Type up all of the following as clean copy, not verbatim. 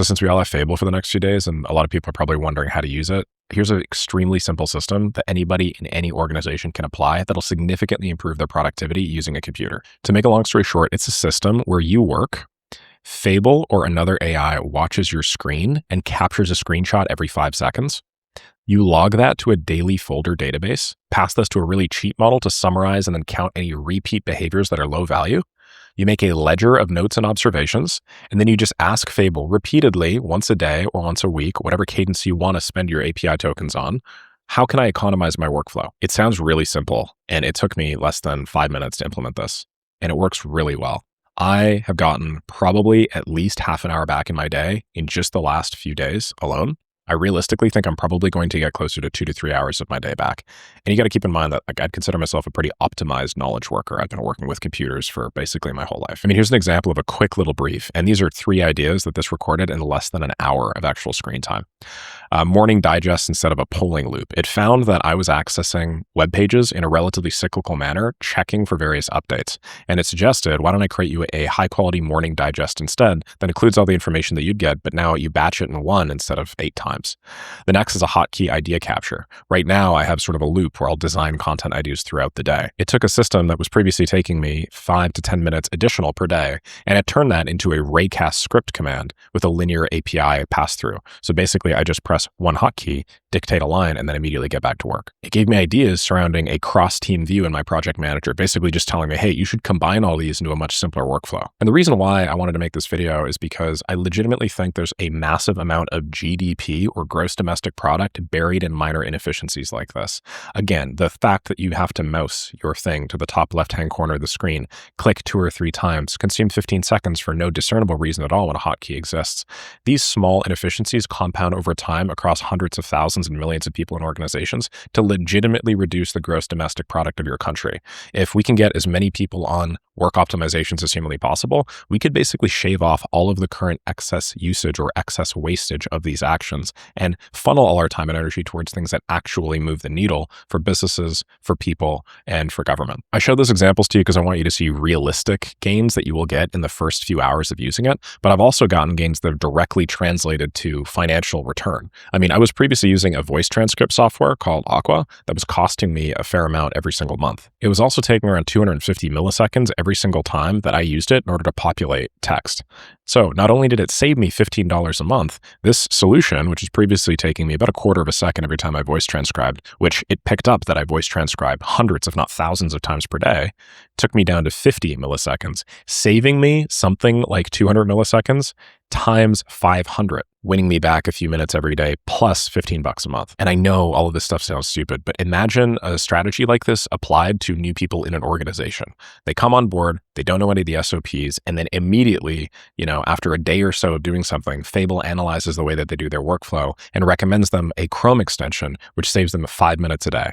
So since we all have Fable for the next few days, and a lot of people are probably wondering how to use it, here's an extremely simple system that anybody in any organization can apply that'll significantly improve their productivity using a computer. To make a long story short, it's a system where you work, Fable or another AI watches your screen and captures a screenshot every 5 seconds. You log that to a daily folder database, pass this to a really cheap model to summarize and then count any repeat behaviors that are low value. You make a ledger of notes and observations, and then you just ask Fable repeatedly, once a day or once a week, whatever cadence you want to spend your API tokens on, how can I economize my workflow? It sounds really simple, and it took me less than 5 minutes to implement this, and it works really well. I have gotten probably at least half an hour back in my day in just the last few days alone. I realistically think I'm probably going to get closer to 2 to 3 hours of my day back. And you got to keep in mind that I'd consider myself a pretty optimized knowledge worker. I've been working with computers for basically my whole life. I mean, here's an example of a quick little brief. And these are 3 ideas that this recorded in less than an hour of actual screen time. Morning digest instead of a polling loop. It found that I was accessing web pages in a relatively cyclical manner, checking for various updates. And it suggested, why don't I create you a high quality morning digest instead that includes all the information that you'd get, but now you batch it in 1 instead of 8 times. The next is a hotkey idea capture. Right now, I have sort of a loop where I'll design content ideas throughout the day. It took a system that was previously taking me 5 to 10 minutes additional per day, and it turned that into a raycast script command with a linear API pass-through. So basically, I just press one hotkey, dictate a line, and then immediately get back to work. It gave me ideas surrounding a cross-team view in my project manager, basically just telling me, hey, you should combine all these into a much simpler workflow. And the reason why I wanted to make this video is because I legitimately think there's a massive amount of GDP or gross domestic product buried in minor inefficiencies like this. Again, the fact that you have to mouse your thing to the top left-hand corner of the screen, click 2 or 3 times, consume 15 seconds for no discernible reason at all when a hotkey exists. These small inefficiencies compound over time across hundreds of thousands and millions of people and organizations to legitimately reduce the gross domestic product of your country. If we can get as many people on work optimizations as humanly possible, we could basically shave off all of the current excess usage or excess wastage of these actions and funnel all our time and energy towards things that actually move the needle for businesses, for people, and for government. I show those examples to you because I want you to see realistic gains that you will get in the first few hours of using it, but I've also gotten gains that are directly translated to financial return. I mean, I was previously using a voice transcript software called Aqua that was costing me a fair amount every single month. It was also taking around 250 milliseconds every single time that I used it in order to populate text. So not only did it save me $15 a month, this solution, which is previously taking me about a quarter of a second every time I voice transcribed, which it picked up that I voice transcribed hundreds, if not thousands of times per day, took me down to 50 milliseconds, saving me something like 200 milliseconds times 500, winning me back a few minutes every day plus $15 a month. And I know all of this stuff sounds stupid, but imagine a strategy like this applied to new people in an organization. They come on board, they don't know any of the SOPs, and then immediately, after a day or so of doing something, Fable analyzes the way that they do their workflow and recommends them a Chrome extension, which saves them 5 minutes a day.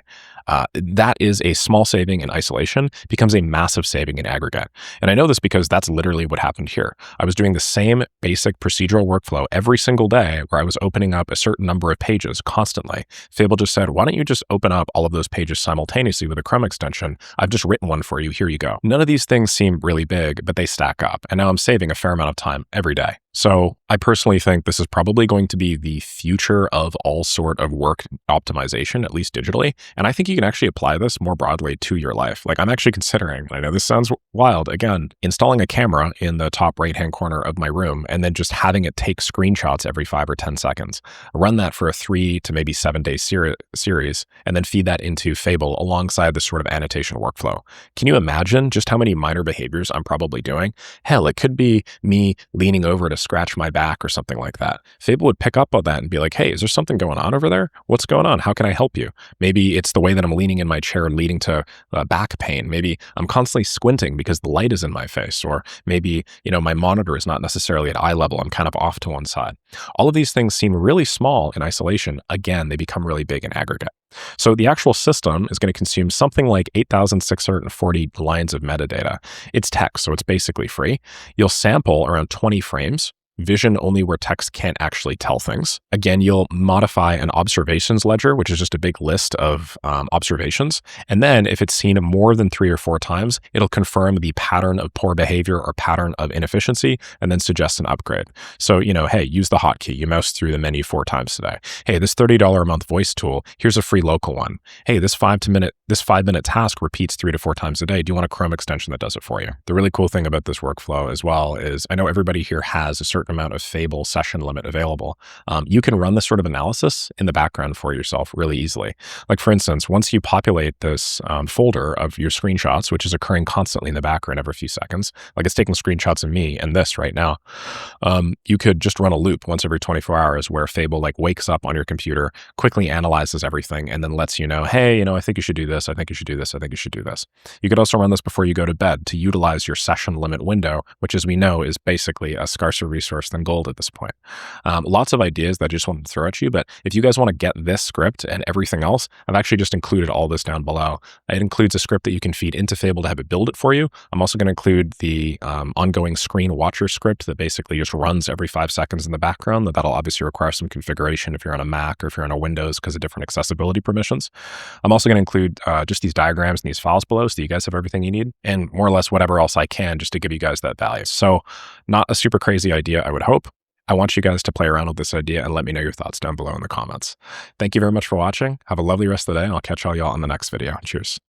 That is a small saving in isolation, becomes a massive saving in aggregate. And I know this because that's literally what happened here. I was doing the same basic procedural workflow every single day where I was opening up a certain number of pages constantly. Fable just said, why don't you just open up all of those pages simultaneously with a Chrome extension? I've just written one for you. Here you go. None of these things seem really big, but they stack up. And now I'm saving a fair amount of time every day. So I personally think this is probably going to be the future of all sort of work optimization, at least digitally. And I think you can actually apply this more broadly to your life. Like I'm actually considering, I know this sounds wild, again, installing a camera in the top right-hand corner of my room and then just having it take screenshots every 5 or 10 seconds. Run that for a 3 to maybe 7 day series, and then feed that into Fable alongside this sort of annotation workflow. Can you imagine just how many minor behaviors I'm probably doing? Hell, it could be me leaning over to scratch my back or something like that. Fable would pick up on that and be like, hey, is there something going on over there? What's going on? How can I help you? Maybe it's the way that I'm leaning in my chair leading to back pain. Maybe I'm constantly squinting because the light is in my face, or maybe, my monitor is not necessarily at eye level. I'm kind of off to one side. All of these things seem really small in isolation. Again, they become really big in aggregate. So the actual system is going to consume something like 8,640 lines of metadata. It's text, so it's basically free. You'll sample around 20 frames. vision only where text can't actually tell things. Again, you'll modify an observations ledger, which is just a big list of observations. And then if it's seen more than 3 or 4 times, it'll confirm the pattern of poor behavior or pattern of inefficiency and then suggest an upgrade. So, hey, use the hotkey. You mouse through the menu 4 times today. Hey, this $30 a month voice tool, here's a free local one. Hey, this 5-minute task repeats 3 to 4 times a day. Do you want a Chrome extension that does it for you? The really cool thing about this workflow as well is I know everybody here has a certain amount of Fable session limit available. You can run this sort of analysis in the background for yourself really easily. Like for instance, once you populate this folder of your screenshots, which is occurring constantly in the background every few seconds, like it's taking screenshots of me and this right now, you could just run a loop once every 24 hours where Fable like wakes up on your computer, quickly analyzes everything, and then lets you know, hey, I think you should do this. I think you should do this. I think you should do this. You could also run this before you go to bed to utilize your session limit window, which as we know is basically a scarcer resource than gold at this point. Lots of ideas that I just wanted to throw at you, but if you guys want to get this script and everything else, I've actually just included all this down below. It includes a script that you can feed into Fable to have it build it for you. I'm also going to include the ongoing screen watcher script that basically just runs every 5 seconds in the background. That'll obviously require some configuration if you're on a Mac or if you're on a Windows because of different accessibility permissions. I'm also going to include just these diagrams and these files below so you guys have everything you need, and more or less whatever else I can just to give you guys that value. So not a super crazy idea, I would hope. I want you guys to play around with this idea and let me know your thoughts down below in the comments. Thank you very much for watching. Have a lovely rest of the day, and I'll catch all y'all in the next video. Cheers.